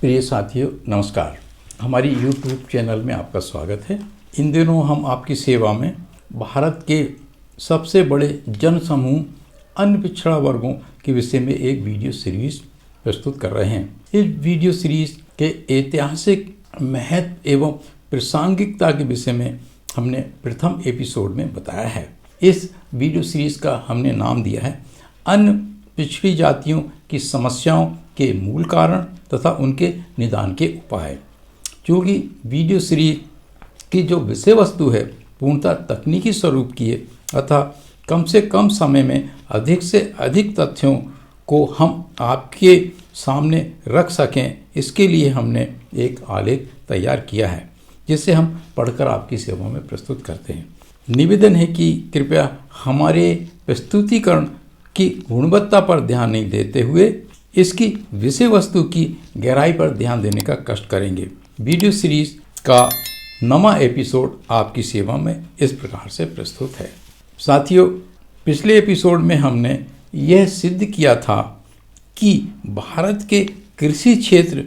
प्रिय साथियों नमस्कार। हमारी YouTube चैनल में आपका स्वागत है। इन दिनों हम आपकी सेवा में भारत के सबसे बड़े जनसमूह अन्य पिछड़ा वर्गों के विषय में एक वीडियो सीरीज प्रस्तुत कर रहे हैं। इस वीडियो सीरीज के ऐतिहासिक महत्व एवं प्रासंगिकता के विषय में हमने प्रथम एपिसोड में बताया है। इस वीडियो सीरीज का हमने नाम दिया है अन्य पिछड़ी जातियों की समस्याओं के मूल कारण तथा उनके निदान के उपाय। क्योंकि वीडियो सीरीज की जो विषय वस्तु है पूर्णतः तकनीकी स्वरूप की है अतः कम से कम समय में अधिक से अधिक तथ्यों को हम आपके सामने रख सकें, इसके लिए हमने एक आलेख तैयार किया है जिसे हम पढ़कर आपकी सेवा में प्रस्तुत करते हैं। निवेदन है कि कृपया हमारे प्रस्तुतिकरण की गुणवत्ता पर ध्यान नहीं देते हुए इसकी विषय वस्तु की गहराई पर ध्यान देने का कष्ट करेंगे। वीडियो सीरीज का नवा एपिसोड आपकी सेवा में इस प्रकार से प्रस्तुत है। साथियों, पिछले एपिसोड में हमने यह सिद्ध किया था कि भारत के कृषि क्षेत्र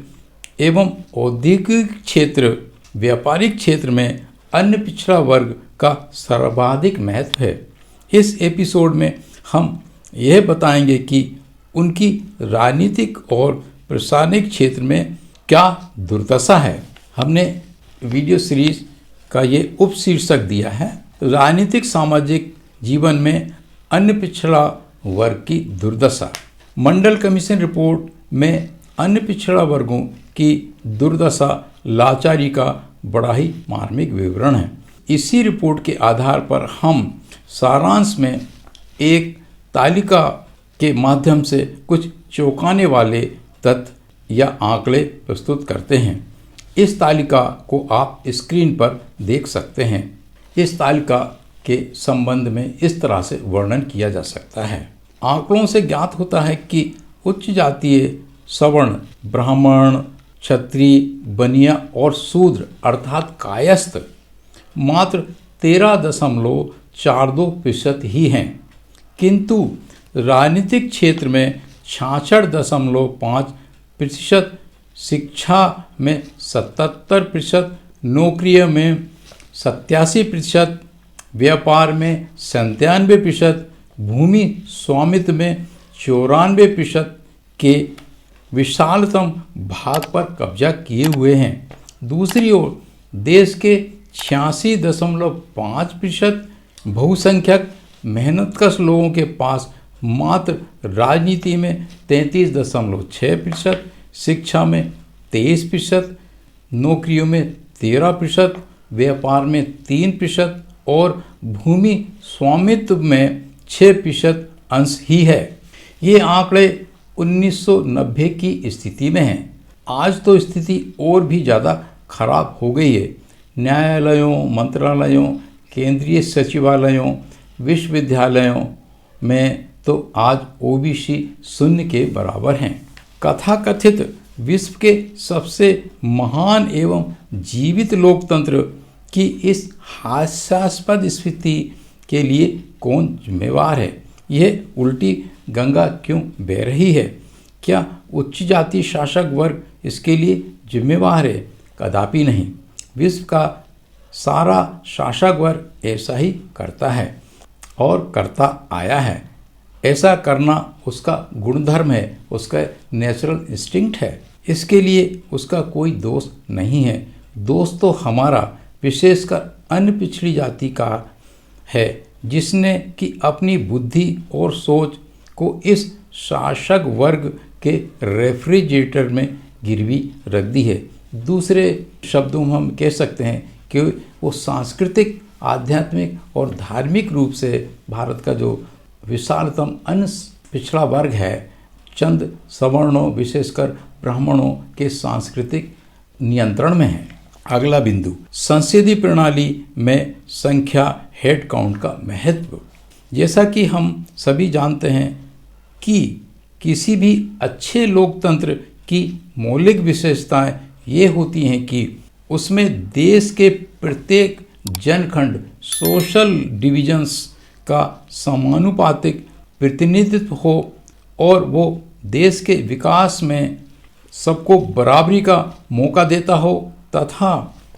एवं औद्योगिक क्षेत्र, व्यापारिक क्षेत्र में अन्य पिछड़ा वर्ग का सर्वाधिक महत्व है। इस एपिसोड में हम यह बताएंगे कि उनकी राजनीतिक और प्रशासनिक क्षेत्र में क्या दुर्दशा है। हमने वीडियो सीरीज का ये उपशीर्षक दिया है राजनीतिक सामाजिक जीवन में अन्य पिछड़ा वर्ग की दुर्दशा। मंडल कमीशन रिपोर्ट में अन्य पिछड़ा वर्गों की दुर्दशा लाचारी का बड़ा ही मार्मिक विवरण है। इसी रिपोर्ट के आधार पर हम सारांश में एक तालिका के माध्यम से कुछ चौंकाने वाले तथ्य या आंकड़े प्रस्तुत करते हैं। इस तालिका को आप स्क्रीन पर देख सकते हैं। इस तालिका के संबंध में इस तरह से वर्णन किया जा सकता है। आंकड़ों से ज्ञात होता है कि उच्च जातीय सवर्ण, ब्राह्मण, क्षत्रिय, बनिया और शूद्र अर्थात कायस्थ मात्र 13.42% ही हैं, किंतु राजनीतिक क्षेत्र में 66.5%, शिक्षा में 77%, नौकरियों में 87%, व्यापार में 97%, भूमि स्वामित्व में 94% के विशालतम भाग पर कब्जा किए हुए हैं। दूसरी ओर देश के 86.5% बहुसंख्यक मेहनतकश लोगों के पास मात्र राजनीति में 33.6%, शिक्षा में 23%, नौकरियों में 13%, व्यापार में 3% और भूमि स्वामित्व में 6% अंश ही है। ये आंकड़े 1990 की स्थिति में हैं। आज तो स्थिति और भी ज़्यादा खराब हो गई है। न्यायालयों, मंत्रालयों, केंद्रीय सचिवालयों, विश्वविद्यालयों में तो आज ओबीसी शून्य के बराबर हैं। कथाकथित विश्व के सबसे महान एवं जीवित लोकतंत्र की इस हास्यास्पद स्थिति के लिए कौन जिम्मेवार है? यह उल्टी गंगा क्यों बह रही है? क्या उच्च जाति शासक वर्ग इसके लिए जिम्मेवार है? कदापि नहीं। विश्व का सारा शासक वर्ग ऐसा ही करता है और करता आया है। ऐसा करना उसका गुणधर्म है, उसका नेचुरल इंस्टिंक्ट है। इसके लिए उसका कोई दोष नहीं है। दोष तो हमारा, विशेषकर अन्य पिछड़ी जाति का है, जिसने कि अपनी बुद्धि और सोच को इस शासक वर्ग के रेफ्रिजरेटर में गिरवी रख दी है। दूसरे शब्दों में हम कह सकते हैं कि वो सांस्कृतिक, आध्यात्मिक और धार्मिक रूप से भारत का जो विशालतम अन्य पिछड़ा वर्ग है, चंद सवर्णों विशेषकर ब्राह्मणों के सांस्कृतिक नियंत्रण में है। अगला बिंदु, संसदीय प्रणाली में संख्या, हेड काउंट का महत्व। जैसा कि हम सभी जानते हैं कि किसी भी अच्छे लोकतंत्र की मौलिक विशेषताएं ये होती हैं कि उसमें देश के प्रत्येक जनखंड, सोशल डिविजन्स का समानुपातिक प्रतिनिधित्व हो और वो देश के विकास में सबको बराबरी का मौका देता हो तथा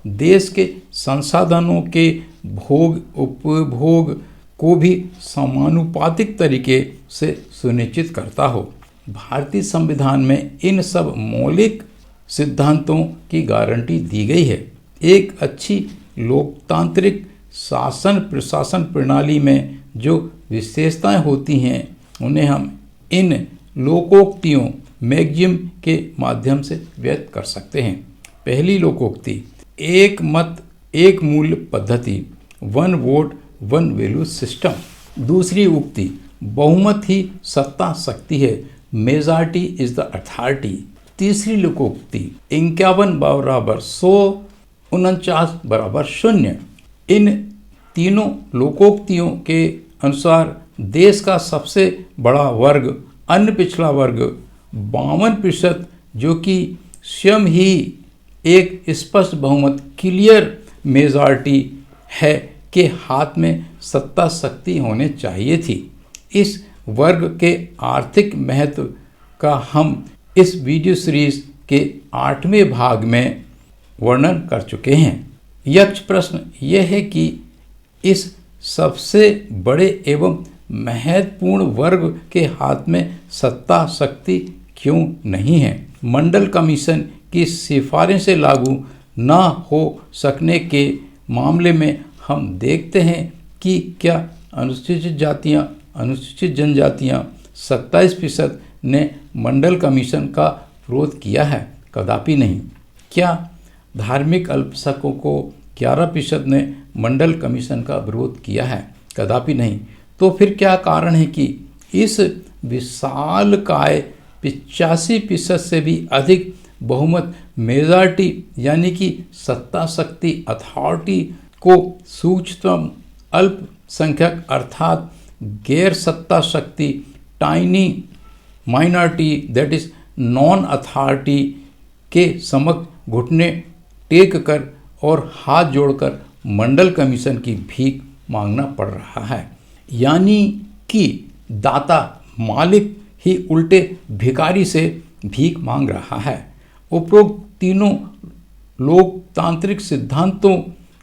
देश के संसाधनों के भोग उपभोग को भी समानुपातिक तरीके से सुनिश्चित करता हो। भारतीय संविधान में इन सब मौलिक सिद्धांतों की गारंटी दी गई है। एक अच्छी लोकतांत्रिक शासन प्रशासन प्रणाली में जो विशेषताएं होती हैं उन्हें हम इन लोकोक्तियों मैगजिम के माध्यम से व्यक्त कर सकते हैं। पहली लोकोक्ति, एक मत एक मूल्य पद्धति, one vote one value system. दूसरी उक्ति, बहुमत ही सत्ता शक्ति है, मेजॉरिटी इज द अथॉरिटी। तीसरी लोकोक्ति, 51 बराबर 100, 49 बराबर 0। इन तीनों लोकोक्तियों के अनुसार देश का सबसे बड़ा वर्ग अन्य पिछड़ा वर्ग 52%, जो कि स्वयं ही एक स्पष्ट बहुमत क्लियर मेजॉरिटी है के हाथ में सत्ता शक्ति होने चाहिए थी। इस वर्ग के आर्थिक महत्व का हम इस वीडियो सीरीज के 8वें भाग में वर्णन कर चुके हैं। यक्ष प्रश्न यह है कि इस सबसे बड़े एवं महत्वपूर्ण वर्ग के हाथ में सत्ता शक्ति क्यों नहीं है। मंडल कमीशन की सिफारिशें लागू न हो सकने के मामले में हम देखते हैं कि क्या अनुसूचित जातियां अनुसूचित जनजातियां 27% ने मंडल कमीशन का विरोध किया है? कदापि नहीं। क्या धार्मिक अल्पसंख्यकों को 11% ने मंडल कमीशन का विरोध किया है? कदापि नहीं। तो फिर क्या कारण है कि इस विशालकाय 85% से भी अधिक बहुमत मेजॉरिटी यानी कि सत्ता शक्ति अथॉरिटी को सूक्ष्मतम अल्पसंख्यक अर्थात गैर सत्ता शक्ति tiny minority that is non authority के समक्ष घुटने टेक कर और हाथ जोड़कर मंडल कमीशन की भीख मांगना पड़ रहा है। यानी कि दाता मालिक ही उल्टे भिखारी से भीख मांग रहा है। उपरोक्त तीनों लोकतांत्रिक सिद्धांतों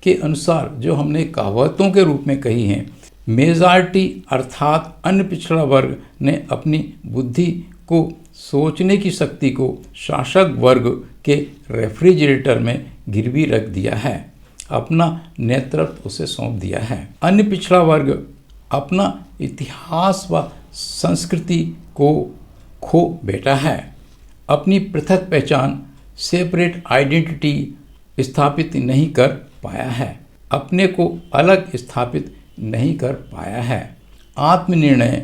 के अनुसार जो हमने कहावतों के रूप में कही हैं, मेजॉरिटी अर्थात अन्य पिछड़ा वर्ग ने अपनी बुद्धि को सोचने की शक्ति को शासक वर्ग के रेफ्रिजरेटर में गिरवी रख दिया है, अपना नेतृत्व उसे सौंप दिया है। अन्य पिछड़ा वर्ग अपना इतिहास व संस्कृति को खो बैठा है, अपनी पृथक पहचान सेपरेट आइडेंटिटी स्थापित नहीं कर पाया है, अपने को अलग स्थापित नहीं कर पाया है, आत्मनिर्णय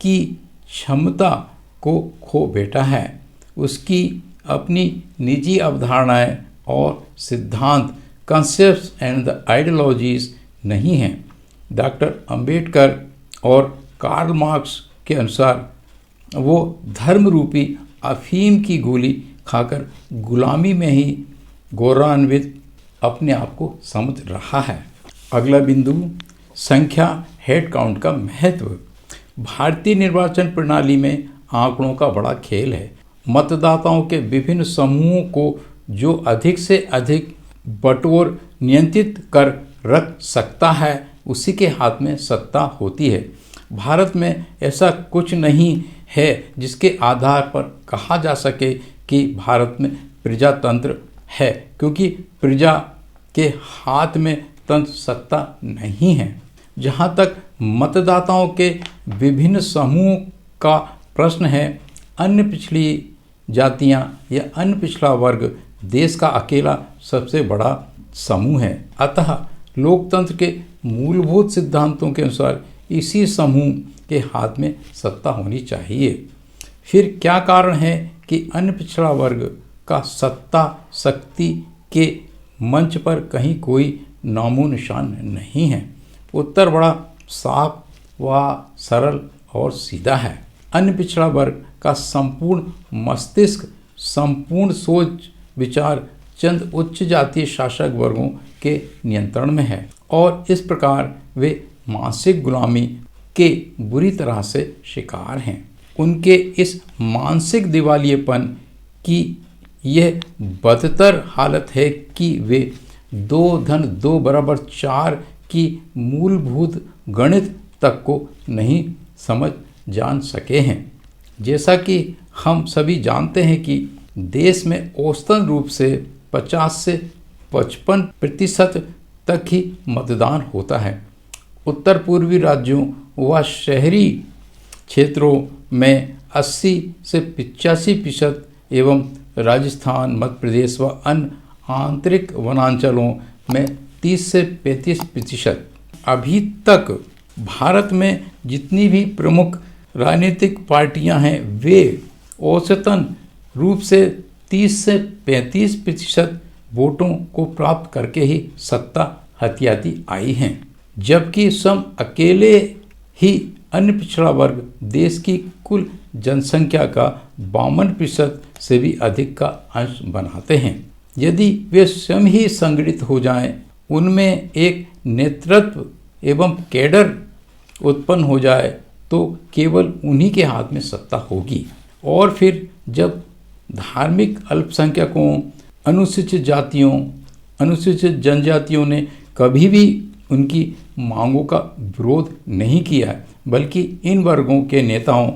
की क्षमता को खो बैठा है, उसकी अपनी निजी अवधारणाएं और सिद्धांत कंसेप्ट्स एंड द आइडियोलॉजीज नहीं हैं। डॉक्टर अंबेडकर और कार्ल मार्क्स के अनुसार वो धर्म रूपी अफीम की गोली खाकर गुलामी में ही गौरवान्वित अपने आप को समझ रहा है। अगला बिंदु, संख्या हेड काउंट का महत्व। भारतीय निर्वाचन प्रणाली में आंकड़ों का बड़ा खेल है। मतदाताओं के विभिन्न समूहों को जो अधिक से अधिक बटोर नियंत्रित कर रख सकता है उसी के हाथ में सत्ता होती है। भारत में ऐसा कुछ नहीं है जिसके आधार पर कहा जा सके कि भारत में प्रजातंत्र है, क्योंकि प्रजा के हाथ में तंत्र सत्ता नहीं है। जहाँ तक मतदाताओं के विभिन्न समूहों का प्रश्न है, अन्य पिछड़ी जातियाँ या अन्य पिछड़ा वर्ग देश का अकेला सबसे बड़ा समूह है। अतः लोकतंत्र के मूलभूत सिद्धांतों के अनुसार इसी समूह के हाथ में सत्ता होनी चाहिए। फिर क्या कारण है कि अन्य पिछड़ा वर्ग का सत्ता शक्ति के मंच पर कहीं कोई नामो निशान नहीं है? उत्तर बड़ा साफ व सरल और सीधा है। अन्य पिछड़ा वर्ग का संपूर्ण मस्तिष्क, संपूर्ण सोच विचार चंद उच्च जातीय शासक वर्गों के नियंत्रण में है और इस प्रकार वे मानसिक गुलामी के बुरी तरह से शिकार हैं। उनके इस मानसिक दिवालियेपन कि यह बदतर हालत है कि वे 2-2 = 4 की मूलभूत गणित तक को नहीं समझ जान सके हैं। जैसा कि हम सभी जानते हैं कि देश में औसतन रूप से 50 से 55% तक ही मतदान होता है। उत्तर पूर्वी राज्यों व शहरी क्षेत्रों में 80 से 85% एवं राजस्थान, मध्य प्रदेश व अन्य आंतरिक वनांचलों में 30 से 35%। अभी तक भारत में जितनी भी प्रमुख राजनीतिक पार्टियां हैं वे औसतन रूप से 30 से 35% वोटों को प्राप्त करके ही सत्ता हथियाती आई हैं, जबकि स्वयं अकेले ही अन्य पिछड़ा वर्ग देश की कुल जनसंख्या का 52% से भी अधिक का अंश बनाते हैं। यदि वे स्वयं ही संगठित हो जाएं, उनमें एक नेतृत्व एवं कैडर उत्पन्न हो जाए तो केवल उन्हीं के हाथ में सत्ता होगी। और फिर जब धार्मिक अल्पसंख्यकों, अनुसूचित जातियों, अनुसूचित जनजातियों ने कभी भी उनकी मांगों का विरोध नहीं किया, बल्कि इन वर्गों के नेताओं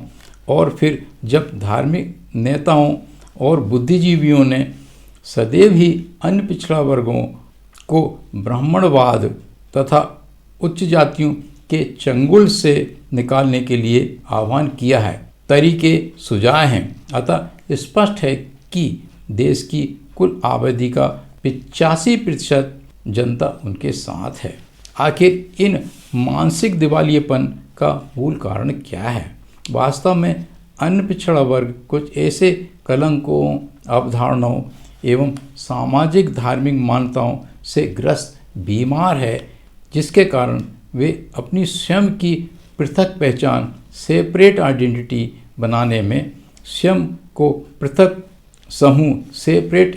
और फिर जब धार्मिक नेताओं और बुद्धिजीवियों ने सदैव ही अन्य पिछड़ा वर्गों को ब्राह्मणवाद तथा उच्च जातियों के चंगुल से निकालने के लिए आह्वान किया है, तरीके सुझाए हैं। अतः स्पष्ट है कि देश की कुल आबादी का 85% जनता उनके साथ है। आखिर इन मानसिक दिवालियेपन का मूल कारण क्या है? वास्तव में अन्य पिछड़ा वर्ग कुछ ऐसे कलंकों, अवधारणाओं एवं सामाजिक धार्मिक मान्यताओं से ग्रस्त बीमार है, जिसके कारण वे अपनी स्वयं की पृथक पहचान, सेपरेट आइडेंटिटी बनाने में, स्वयं को पृथक समूह, सेपरेट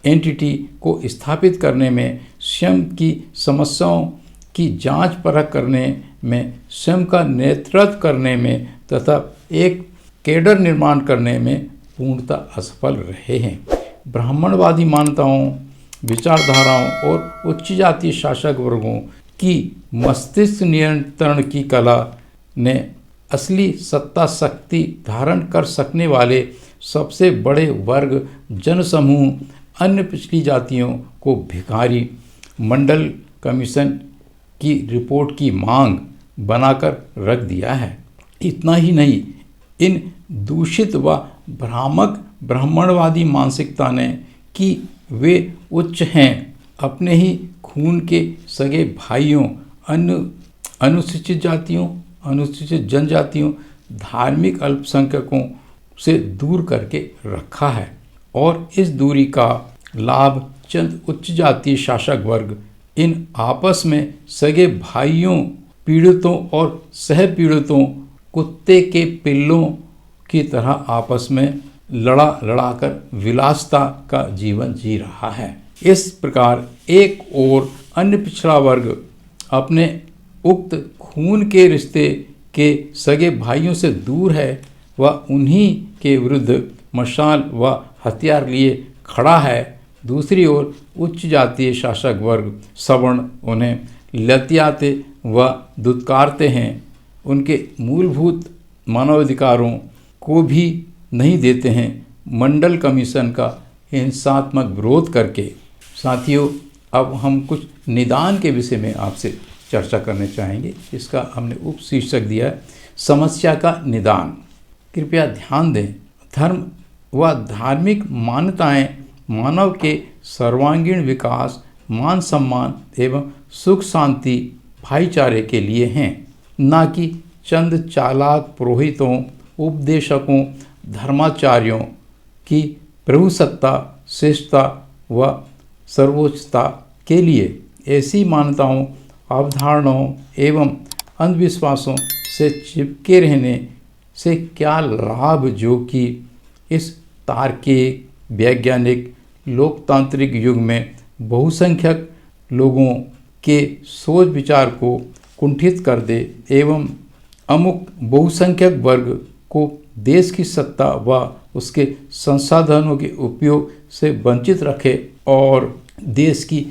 एंटिटी को स्थापित करने में, स्वयं की समस्याओं की जांच परख करने में, स्वयं का नेतृत्व करने में तथा एक कैडर निर्माण करने में पूर्णतः असफल रहे हैं। ब्राह्मणवादी मान्यताओं, विचारधाराओं और उच्च जातीय शासक वर्गों की मस्तिष्क नियंत्रण की कला ने असली सत्ता शक्ति धारण कर सकने वाले सबसे बड़े वर्ग जनसमूह अन्य पिछड़ी जातियों को भिखारी मंडल कमीशन की रिपोर्ट की मांग बनाकर रख दिया है। इतना ही नहीं, इन दूषित व भ्रामक ब्राह्मणवादी मानसिकता ने कि वे उच्च हैं, अपने ही खून के सगे भाइयों, अन्य अनुसूचित जातियों, अनुसूचित जनजातियों, धार्मिक अल्पसंख्यकों से दूर करके रखा है। और इस दूरी का लाभ चंद उच्च जातीय शासक वर्ग इन आपस में सगे भाइयों, पीड़ितों और सह पीड़ितों कुत्ते के पिल्लों की तरह आपस में लड़ाकर विलासता का जीवन जी रहा है। इस प्रकार एक और अन्य पिछड़ा वर्ग अपने उक्त खून के रिश्ते के सगे भाइयों से दूर है व उन्हीं के विरुद्ध मशाल व हथियार लिए खड़ा है। दूसरी ओर उच्च जातीय शासक वर्ग सवर्ण उन्हें लतियाते व दुत्कारते हैं, उनके मूलभूत मानवाधिकारों को भी नहीं देते हैं, मंडल कमीशन का हिंसात्मक विरोध करके। साथियों, अब हम कुछ निदान के विषय में आपसे चर्चा करने चाहेंगे। इसका हमने उपशीर्षक दिया है समस्या का निदान। कृपया ध्यान दें, धर्म व धार्मिक मान्यताएं मानव के सर्वांगीण विकास, मान सम्मान एवं सुख शांति भाईचारे के लिए हैं, न कि चंद चालाक पुरोहितों, उपदेशकों, धर्माचार्यों की प्रभुसत्ता, श्रेष्ठता व सर्वोच्चता के लिए। ऐसी मान्यताओं, अवधारणाओं एवं अंधविश्वासों से चिपके रहने से क्या लाभ, जो कि इस तार्किक, वैज्ञानिक, लोकतांत्रिक युग में बहुसंख्यक लोगों के सोच विचार को कुंठित कर दे एवं अमुक बहुसंख्यक वर्ग को देश की सत्ता व उसके संसाधनों के उपयोग से वंचित रखे और देश की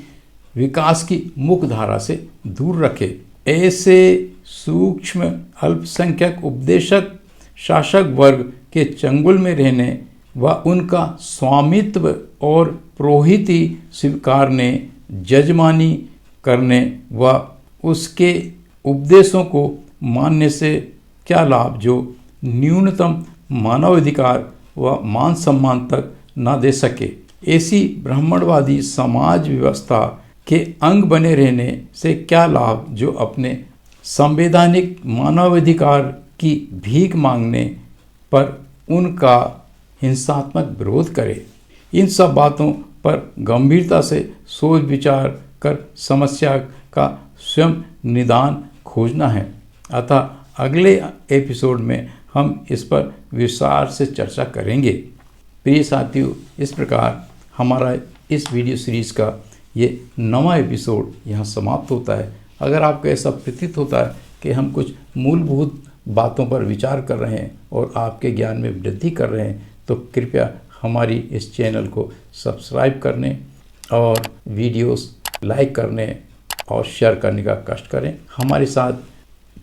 विकास की मुख्य धारा से दूर रखे। ऐसे सूक्ष्म अल्पसंख्यक उपदेशक शासक वर्ग के चंगुल में रहने व उनका स्वामित्व और प्रोहिती स्वीकारने, जजमानी करने व उसके उपदेशों को मानने से क्या लाभ जो न्यूनतम मानवाधिकार व मान सम्मान तक न दे सके। ऐसी ब्राह्मणवादी समाज व्यवस्था के अंग बने रहने से क्या लाभ जो अपने संवैधानिक मानवाधिकार की भीख मांगने पर उनका हिंसात्मक विरोध करे। इन सब बातों पर गंभीरता से सोच विचार कर समस्या का स्वयं निदान खोजना है। अतः अगले एपिसोड में हम इस पर विस्तार से चर्चा करेंगे। प्रिय साथियों, इस प्रकार हमारा इस वीडियो सीरीज़ का ये 9वां एपिसोड यहाँ समाप्त होता है। अगर आपको ऐसा प्रतीत होता है कि हम कुछ मूलभूत बातों पर विचार कर रहे हैं और आपके ज्ञान में वृद्धि कर रहे हैं, तो कृपया हमारी इस चैनल को सब्सक्राइब करने और वीडियोस लाइक करने और शेयर करने का कष्ट करें। हमारे साथ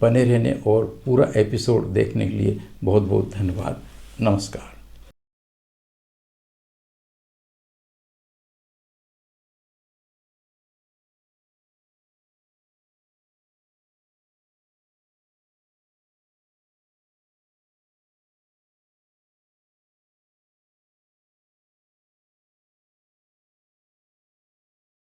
बने रहने और पूरा एपिसोड देखने के लिए बहुत बहुत धन्यवाद। नमस्कार।